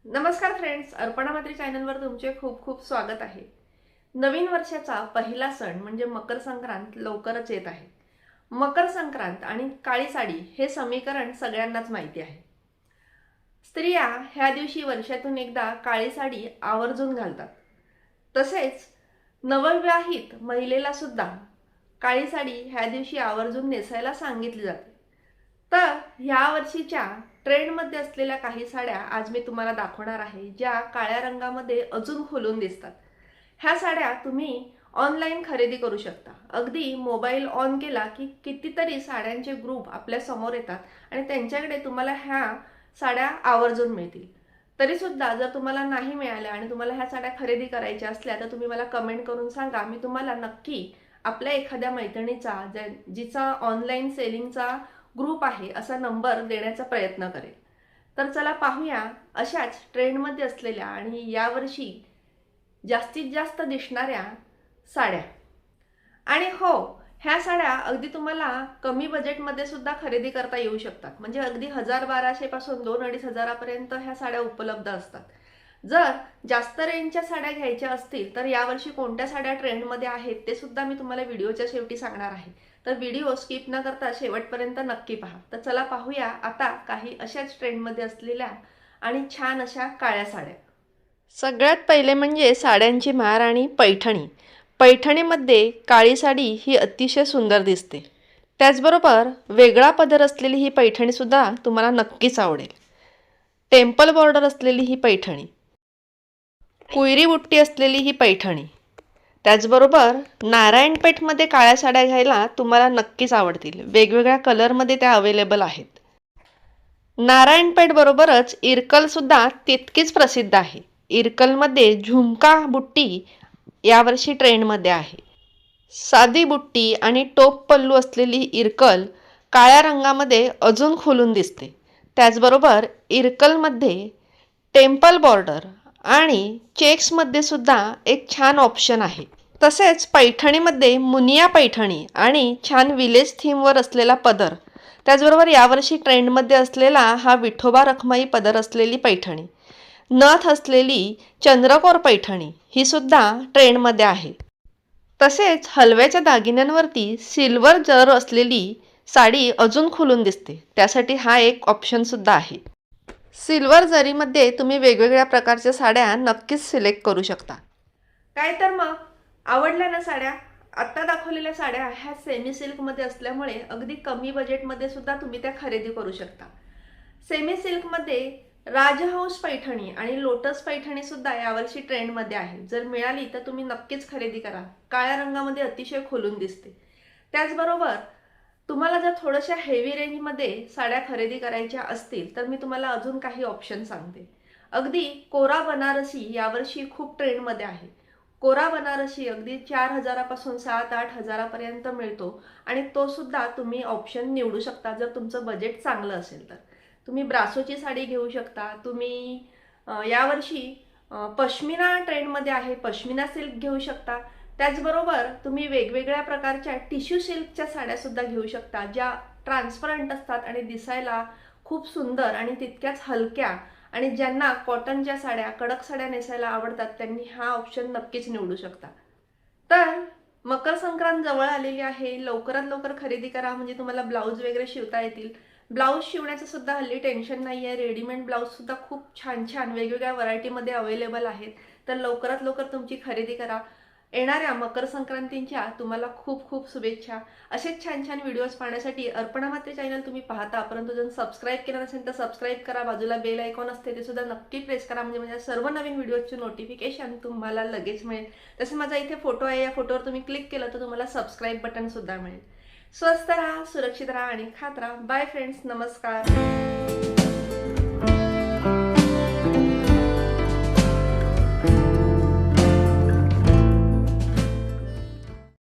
नमस्कार फ्रेंड्स, अर्पणा मात्री चॅनलवर तुमचे खूप खूप स्वागत आहे। नवीन वर्षाचा पहिला सण म्हणजे मकर संक्रांत लवकरच येत आहे। मकर संक्रांत आणि काळी साडी हे समीकरण सगळ्यांनाच माहिती आहे। स्त्रिया ह्या दिवशी वर्षातून एकदा काळी साडी आवर्जून घालतात। तसेच नवविवाहित महिलेला सुद्धा काळी साडी ह्या दिवशी आवर्जून नेसायला सांगितली जाते। तर ह्या वर्षीच्या ट्रेंडमध्ये असलेल्या काही साड्या आज मी तुम्हाला दाखवणार आहे, ज्या काळ्या रंगामध्ये अजून खुलून दिसतात। ह्या साड्या तुम्ही ऑनलाईन खरेदी करू शकता। अगदी मोबाईल ऑन केला की कितीतरी साड्यांचे ग्रुप आपल्या समोर येतात आणि त्यांच्याकडे तुम्हाला ह्या साड्या आवर्जून मिळतील। तरी सुद्धा जर तुम्हाला नाही मिळाल्या आणि तुम्हाला ह्या साड्या खरेदी करायच्या असल्या तर तुम्ही मला कमेंट करून सांगा। मी तुम्हाला नक्की आपल्या एखाद्या मैत्रिणीचा जिचा ऑनलाईन सेलिंगचा ग्रुप आहे असा नंबर देण्याचा प्रयत्न करेल। तर चला पाहूया अशाच ट्रेंडमध्ये असलेल्या आणि यावर्षी जास्तीत जास्त दिसणाऱ्या साड्या। आणि हो, ह्या साड्या अगदी तुम्हाला कमी बजेटमध्ये सुद्धा खरेदी करता येऊ शकतात। म्हणजे अगदी 1000-1200 पासून 2-2.5 हजारापर्यंत ह्या साड्या उपलब्ध असतात। जर जास्त रेंजच्या साड्या घ्यायच्या असतील तर यावर्षी कोणत्या साड्या ट्रेंडमध्ये आहेत ते सुद्धा मी तुम्हाला व्हिडिओच्या शेवटी सांगणार आहे। तर व्हिडिओ स्किप न करता शेवटपर्यंत नक्की पहा। तर चला पाहूया आता काही अशाच ट्रेंडमध्ये असलेल्या आणि छान अशा काळ्या साड्या। सगळ्यात पहिले म्हणजे साड्यांची महाराणी पैठणी। पैठणीमध्ये काळी साडी ही अतिशय सुंदर दिसते। त्याचबरोबर वेगळा पदर असलेली ही पैठणीसुद्धा तुम्हाला नक्कीच आवडेल। टेम्पल बॉर्डर असलेली ही पैठणी, कुयरी बुट्टी असलेली ही पैठणी, त्याचबरोबर नारायणपेठमध्ये काळ्या साड्या घ्यायला तुम्हाला नक्कीच आवडतील। वेगवेगळ्या कलरमध्ये त्या अवेलेबल आहेत। नारायणपेठ बरोबरच इरकलसुद्धा तितकीच प्रसिद्ध आहे। इरकलमध्ये झुमका बुट्टी यावर्षी ट्रेंडमध्ये आहे। साधी बुट्टी आणि टोप पल्लू असलेली इरकल काळ्या रंगामध्ये अजून खुलून दिसते। त्याचबरोबर इरकलमध्ये टेम्पल बॉर्डर आणि चेक्समध्ये सुद्धा एक छान ऑप्शन आहे। तसेच पैठणीमध्ये मुनिया पैठणी आणि छान विलेज थीमवर असलेला पदर, त्याचबरोबर यावर्षी ट्रेंडमध्ये असलेला हा विठोबा रखमाई पदर असलेली पैठणी, नथ असलेली चंद्रकोर पैठणी ही सुद्धा ट्रेंडमध्ये आहे। तसेच हलव्याच्या दागिन्यांवरती सिल्वर जर असलेली साडी अजून खुलून दिसते, त्यासाठी हा एक ऑप्शन सुद्धा आहे। सिल्वर जरीमध्ये तुम्ही वेगवेगळ्या प्रकारच्या साड्या नक्कीच सिलेक्ट करू शकता। काय तर मग आवडल्या ना साड्या? आता दाखवलेल्या साड्या ह्या सेमी सिल्कमध्ये असल्यामुळे अगदी कमी बजेटमध्ये सुद्धा तुम्ही त्या खरेदी करू शकता। सेमी सिल्कमध्ये राजहंस पैठणी आणि लोटस पैठणी सुद्धा यावर्षी ट्रेंडमध्ये आहे। जर मिळाली तर तुम्ही नक्कीच खरेदी करा। काळ्या रंगामध्ये अतिशय खुलून दिसते। त्याचबरोबर तुम्हाला जर थोड्याशा हेवी रेंजमध्ये साड्या खरेदी करायच्या असतील तर मी तुम्हाला अजून काही ऑप्शन सांगते। अगदी कोरा बनारसी यावर्षी खूप ट्रेंडमध्ये आहे। कोरा बनारसी अगदी 4000 पासून 7-8 हजारापर्यंत मिळतो आणि तो सुद्धा तुम्ही ऑप्शन निवडू शकता जर तुमचं बजेट चांगलं असेल तर। तुम्ही ब्रासोची साडी घेऊ शकता। तुम्ही यावर्षी पश्मिना ट्रेंडमध्ये आहे, पश्मिना सिल्क घेऊ शकता। त्याचबरोबर तुम्ही वेगवेगळ्या प्रकारच्या टिश्यू सिल्कच्या साड्या सुद्धा घेऊ शकता, ज्या ट्रान्सपरंट असतात आणि दिसायला खूप सुंदर आणि तितक्याच हलक्या, आणि ज्यांना कॉटनच्या साड्या, कडक साड्या नेसायला आवडतात त्यांनी हा ऑप्शन नक्कीच निवडू शकता। तर मकर संक्रांत जवळ आलेली आहे। लवकरात लवकर खरेदी करा म्हणजे तुम्हाला ब्लाऊज वगैरे शिवता येतील। ब्लाऊज शिवण्याचं सुद्धा हल्ली टेन्शन नाही आहे। रेडीमेड ब्लाऊज सुद्धा खूप छान छान वेगवेगळ्या व्हरायटीमध्ये अवेलेबल आहेत। तर लवकरात लवकर तुमची खरेदी करा। येणाऱ्या मकर संक्रांतीच्या तुम्हाला खूप खूप शुभेच्छा। असेच छान छान व्हिडिओज पाहण्यासाठी अर्पणा मात्री चॅनल तुम्ही पाहता, परंतु जर सबस्क्राईब केलं नसेल तर सबस्क्राईब करा। बाजूला बेल आयकॉन असते ते सुद्धा नक्की प्रेस करा, म्हणजे माझ्या सर्व नवीन व्हिडिओचे नोटिफिकेशन तुम्हाला लगेच मिळेल। तसे माझा इथे फोटो आहे, या फोटोवर तुम्ही क्लिक केलं तर तुम्हाला सबस्क्राईब बटन सुद्धा मिळेल। स्वस्थ राहा, सुरक्षित राहा आणि खात राहा। बाय फ्रेंड्स, नमस्कार।